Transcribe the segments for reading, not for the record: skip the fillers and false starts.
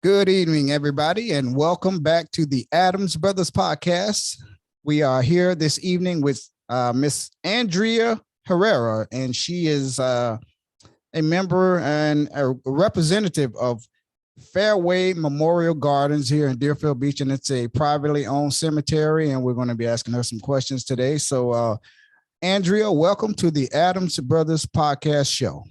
Good evening, everybody, and welcome back to the Adams Brothers Podcast. We are here this evening with Miss Andrea Herrera, and she is a member and a representative of Fairway Memorial Gardens here in Deerfield Beach, and it's a privately owned cemetery, and we're going to be asking her some questions today. So, Andrea, welcome to the Adams Brothers Podcast show.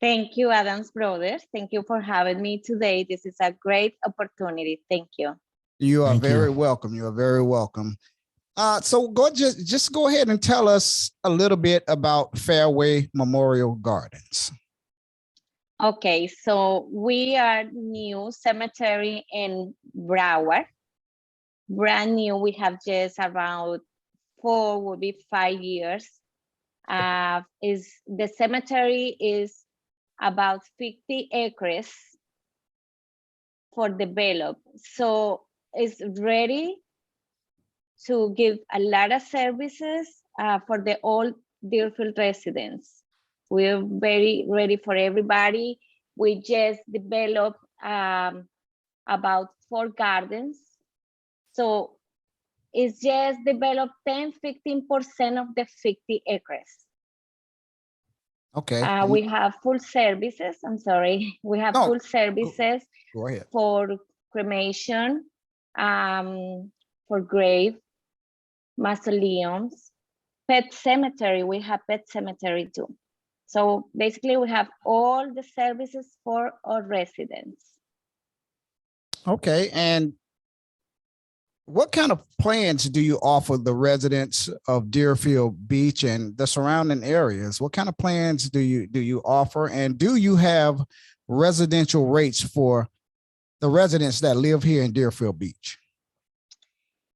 Thank you, Adams Brothers. Thank you for having me today. This is a great opportunity. Thank you. You are very welcome. You are very welcome. So just go ahead and tell us a little bit about Fairway Memorial Gardens. Okay, so we are new cemetery in Broward. Brand new. We have just around 5 years. The cemetery is about 50 acres for develop. So it's ready to give a lot of services for the old Deerfield residents. We're very ready for everybody. We just developed about 4 gardens. So it's just developed 10-15% of the 50 acres. Okay. We have full services. I'm sorry. We have full services for cremation, for grave, mausoleums, pet cemetery. We have pet cemetery too. So basically we have all the services for our residents. Okay. And what kind of plans do you offer the residents of Deerfield Beach and the surrounding areas? What kind of plans do you offer? And do you have residential rates for the residents that live here in Deerfield Beach?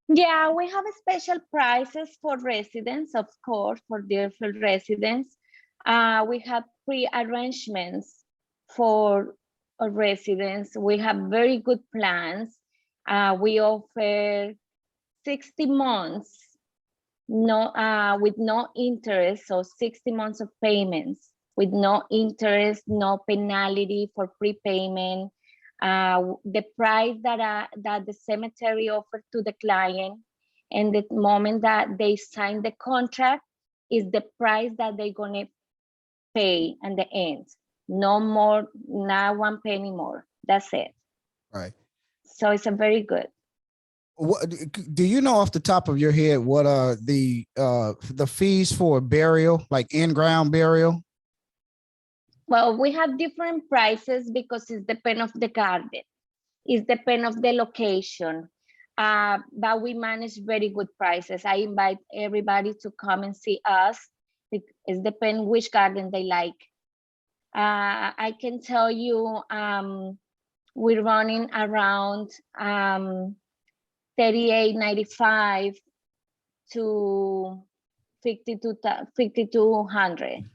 Yeah, we have special prices for residents, of course, for Deerfield residents. We have pre-arrangements for our residents. We have very good plans. We offer 60 months with no interest, so 60 months of payments with no interest, no penalty for prepayment. The price that the cemetery offered to the client and the moment that they sign the contract is the price that they're gonna pay at the end. No more, not 1 penny more. That's it. Right. So it's a very good. What do you know off the top of your head? What are the fees for burial, like in-ground burial? Well, we have different prices because it depends of the garden. It depends of the location. But we manage very good prices. I invite everybody to come and see us. It depends which garden they like. I can tell you we're running around $38.95 to $5,200.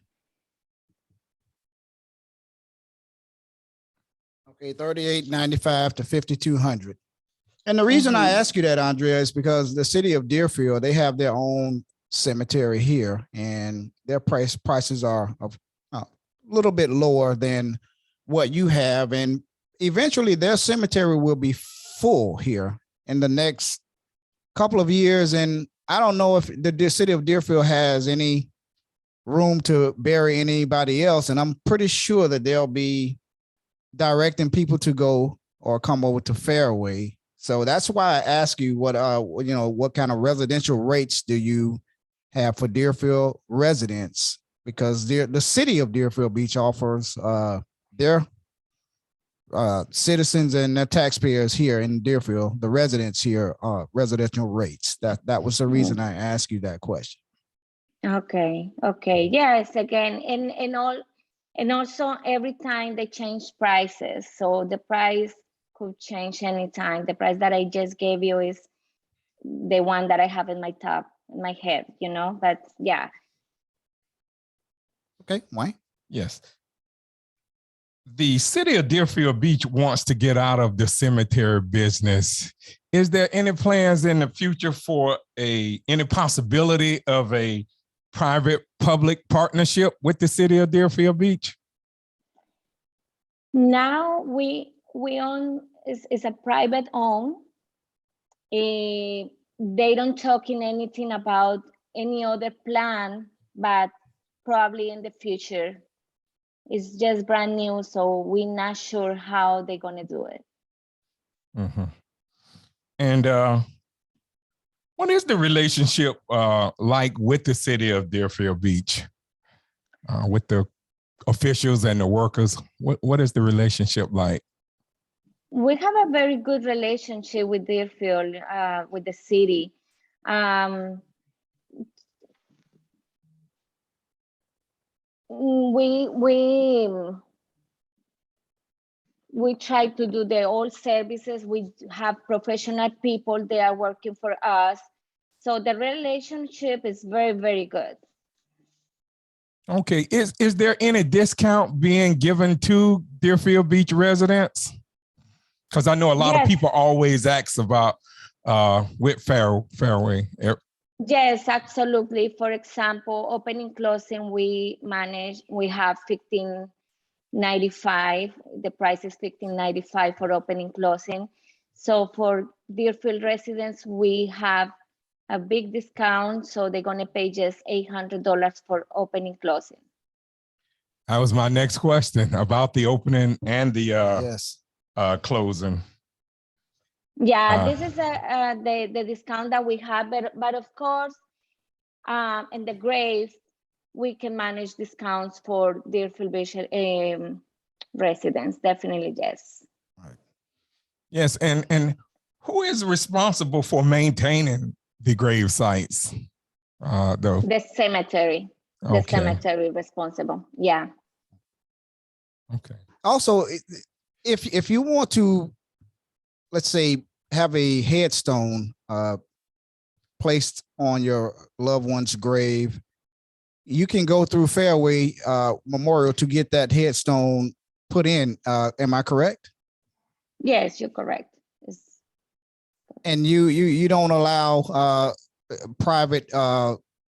Okay, $38.95 to $5,200. And the reason I ask you that, Andrea, is because the city of Deerfield, they have their own cemetery here, and their prices are a little bit lower than what you have, and eventually their cemetery will be full here in the next couple of years. And I don't know if the city of Deerfield has any room to bury anybody else, and I'm pretty sure that they'll be directing people to go or come over to Fairway. So that's why I ask you what kind of residential rates do you have for Deerfield residents, because the city of Deerfield Beach offers their citizens and their taxpayers here in Deerfield, the residents here, residential rates. That was the reason I asked you that question. Okay. Yes, again, and also every time they change prices, so the price could change anytime. The price that I just gave you is the one that I have in my head, but yeah. Okay, Wayne? Yes. The city of Deerfield Beach wants to get out of the cemetery business. Is there any plans in the future for any possibility of a private-public partnership with the city of Deerfield Beach? Now we we own is a private own. They don't talk in anything about any other plan, but probably in the future. It's just brand new, so we're not sure how they're gonna do it. Mhm. And what is the relationship like with the city of Deerfield Beach, with the officials and the workers? What is the relationship like? We have a very good relationship with Deerfield, with the city. We try to do the all services. We have professional people. They are working for us. So the relationship is very, very good. Okay, is there any discount being given to Deerfield Beach residents? Because I know a lot of people always ask about with Fairway. Yes, absolutely. For example, opening closing, we have 15.95. The price is 15.95 for opening closing. So for Deerfield residents, we have a big discount. So they're gonna pay just $800 for opening closing. That was my next question about the opening and the closing. Yeah, this is the discount that we have, but of course, in the grave, we can manage discounts for Deerfield Beach residents. Definitely, yes. Right. Yes, and who is responsible for maintaining the grave sites? The cemetery. The Okay. cemetery responsible. Yeah. Okay. Also, if you want to, let's say, have a headstone placed on your loved one's grave, you can go through Fairway Memorial to get that headstone put in. Am I correct? Yes, you're correct. And you don't allow private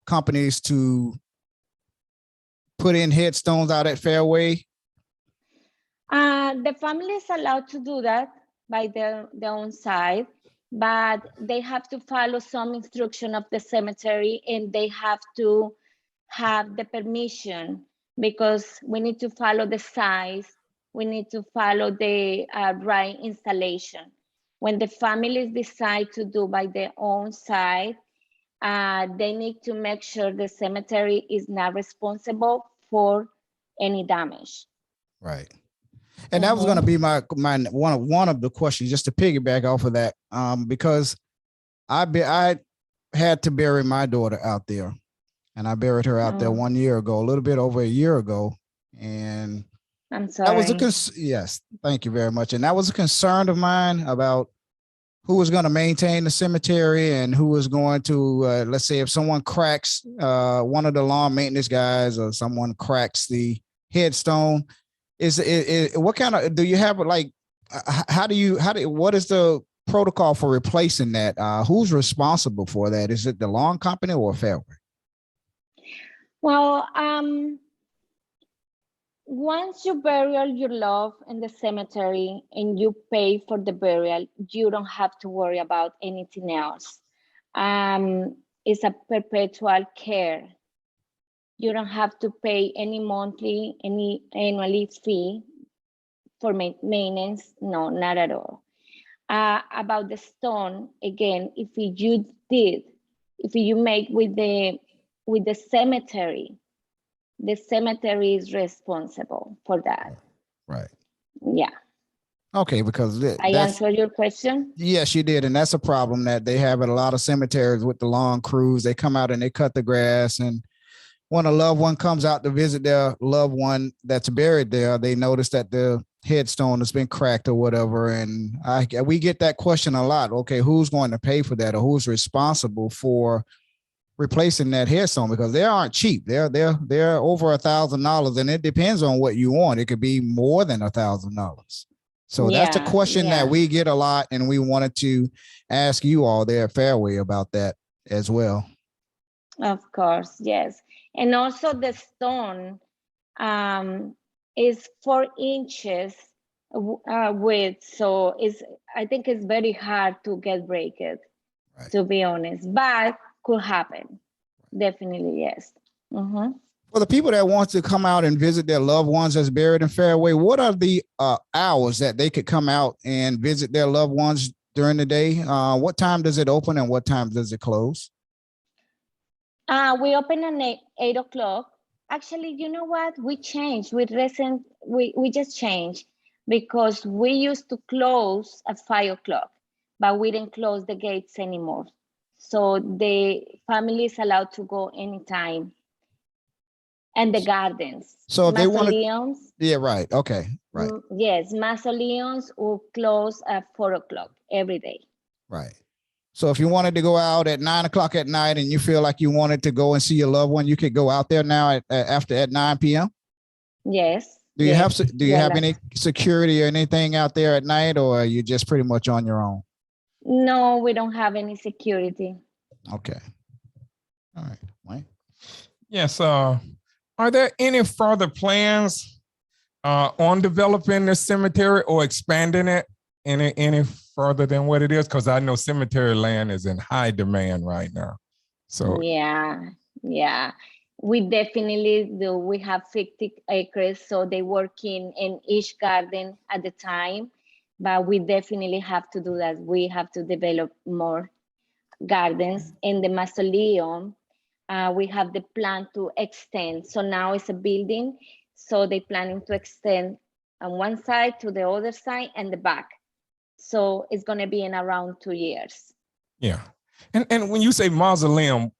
companies to put in headstones out at Fairway? The family is allowed to do that by their own side, but they have to follow some instruction of the cemetery, and they have to have the permission, because we need to follow the size, we need to follow the right installation. When the families decide to do by their own side, they need to make sure the cemetery is not responsible for any damage. Right. And that was going to be my one of the questions, just to piggyback off of that, because I had to bury my daughter out there, and I buried her out there 1 year ago, a little bit over a year ago, and I'm sorry. That was yes, thank you very much, and that was a concern of mine about who was going to maintain the cemetery and who was going to, let's say, if someone cracks, one of the lawn maintenance guys or someone cracks the headstone. What kind of, do you have, like, what is the protocol for replacing that? Who's responsible for that? Is it the lawn company or Fairway? Well, once you bury your love in the cemetery and you pay for the burial, you don't have to worry about anything else. It's a perpetual care. You don't have to pay any monthly, any annually fee for maintenance. No, not at all. About the stone, again, if you make with the cemetery, the cemetery is responsible for that. Right. Yeah. Okay, because I answered your question. Yes, you did, and that's a problem that they have at a lot of cemeteries with the lawn crews. They come out and they cut the grass, and when a loved one comes out to visit their loved one that's buried there, they notice that the headstone has been cracked or whatever, and we get that question a lot. Okay, who's going to pay for that, or who's responsible for replacing that headstone? Because they aren't cheap. They're over $1,000, and it depends on what you want. It could be more than $1,000. So that's a question that we get a lot, and we wanted to ask you all there at Fairway about that as well. Of course, yes. And also the stone is 4 inches with. So I think it's very hard to get break it, Right. to be honest, but could happen. Definitely, yes. Mhm. For the people that want to come out and visit their loved ones that's buried in Fairway, what are the hours that they could come out and visit their loved ones during the day? What time does it open and what time does it close? We open at 8 o'clock. Actually, you know what? We changed. We just changed because we used to close at 5 o'clock, but we didn't close the gates anymore. So the family is allowed to go anytime. And the gardens. So if they want to, Mausoleums, yeah, right. Okay, right, yes, mausoleums will close at 4 o'clock every day. right. So if you wanted to go out at 9 o'clock at night and you feel like you wanted to go and see your loved one, you could go out there now at 9 p.m. Yes. Do you yes. have any security or anything out there at night, or are you just pretty much on your own? No, we don't have any security. Okay. All right. Wayne? Yes. Are there any further plans on developing this cemetery or expanding it any further than what it is? Because I know cemetery land is in high demand right now. So yeah. We definitely do. We have 50 acres, so they work in each garden at the time. But we definitely have to do that. We have to develop more gardens. In the mausoleum, we have the plan to extend. So now it's a building. So they're planning to extend on one side to the other side and the back. So it's going to be in around 2 years. yeah. And when you say mausoleum,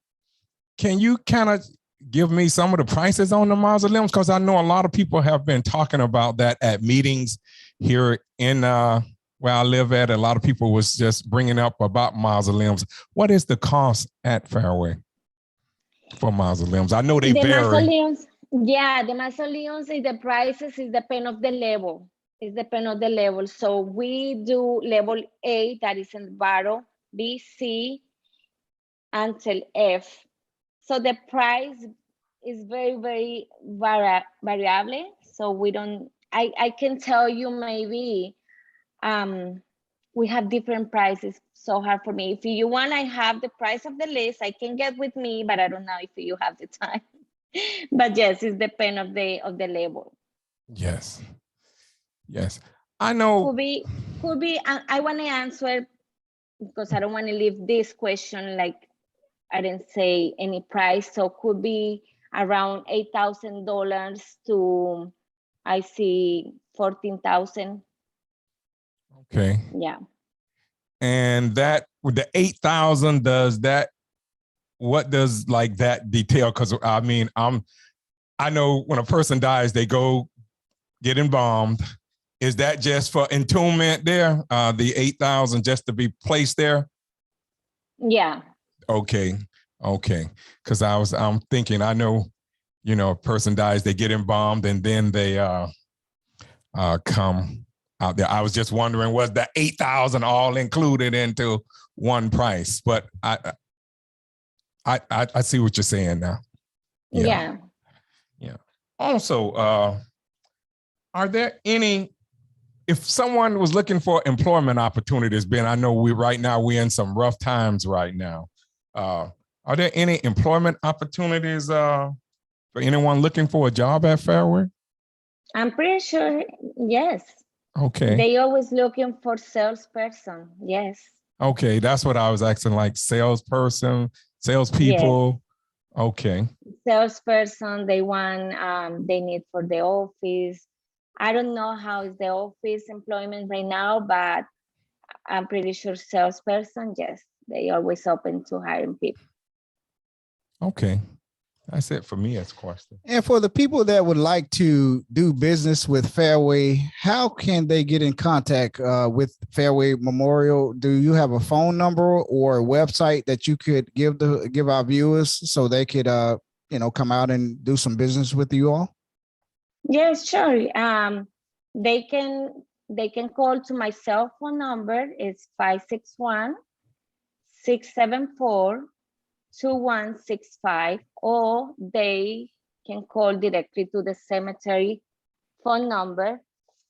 can you kind of give me some of the prices on the mausoleums? Because I know a lot of people have been talking about that at meetings here in where I live at. A lot of people was just bringing up about mausoleums. What is the cost at Fairway for mausoleums? I know they The vary. mausoleums, yeah, the mausoleums, the prices is depend of the level. It depend on the level. So we do level A, that is in the bottom, B, C, until F. So the price is very, very variable. So we don't, I can tell you maybe we have different prices. So hard for me. If you want, I have the price of the list. I can get with me, but I don't know if you have the time. But yes, it's depend of the level. Yes. I know. Could be. I want to answer because I don't want to leave this question like I didn't say any price. So could be around $8,000 to I see 14,000. Okay. Yeah. And that with the 8,000, what does like that detail? Because I mean, I know when a person dies, they go get embalmed. Is that just for entombment there? The 8,000 just to be placed there? Yeah. Okay. Because I'm thinking, I know, a person dies, they get embalmed, and then they come out there. I was just wondering, was the 8,000 all included into one price? But I see what you're saying now. Yeah. Also, are there any, if someone was looking for employment opportunities, Ben, I know we're in some rough times right now. Are there any employment opportunities for anyone looking for a job at Fairway? I'm pretty sure, yes. Okay. They always looking for salesperson. Yes. Okay, that's what I was asking, like salesperson, salespeople. Yes. Okay. Salesperson, they want, they need for the office. I don't know how is the office employment right now, but I'm pretty sure salesperson, yes, they always open to hiring people. Okay. That's it for me as a question. And for the people that would like to do business with Fairway, how can they get in contact with Fairway Memorial? Do you have a phone number or a website that you could give our viewers so they could come out and do some business with you all? Yes, sure. They can call to my cell phone number. It's 561-674-2165, or they can call directly to the cemetery phone number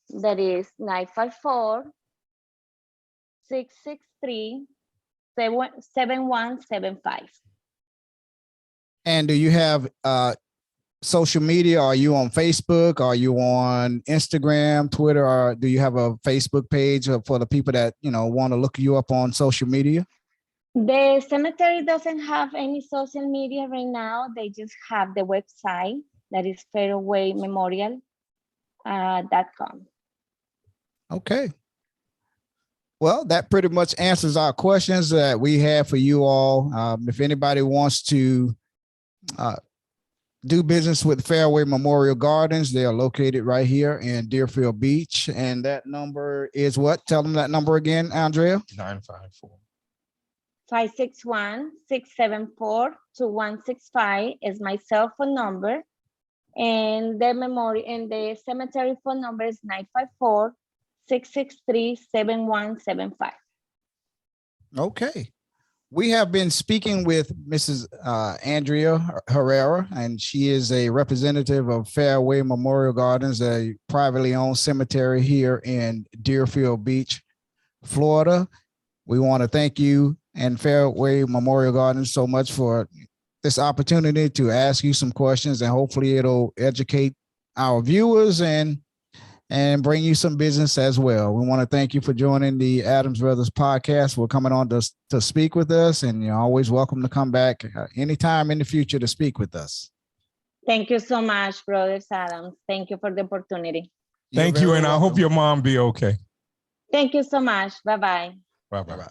That is 954-663-7175. And do you have social media? Are you on Facebook? Are you on Instagram, Twitter, or do you have a Facebook page for the people that, want to look you up on social media? The cemetery doesn't have any social media right now. They just have the website that is Fairway Memorial .com. Okay. Well, that pretty much answers our questions that we have for you all. If anybody wants to do business with Fairway Memorial Gardens, they are located right here in Deerfield Beach. And that number is what? Tell them that number again, Andrea. 954. 561-674-2165 is my cell phone number. And the cemetery phone number is 954-663-7175. Okay. We have been speaking with Mrs. Andrea Herrera, and she is a representative of Fairway Memorial Gardens, a privately owned cemetery here in Deerfield Beach, Florida. We want to thank you and Fairway Memorial Gardens so much for this opportunity to ask you some questions, and hopefully it'll educate our viewers and bring you some business as well. We want to thank you for joining the Adams Brothers podcast. We're coming on to speak with us, and you're always welcome to come back anytime in the future to speak with us. Thank you so much, Brothers Adams. Thank you for the opportunity. Thank you, and I hope your mom be okay. Thank you so much. Bye-bye. Bye-bye.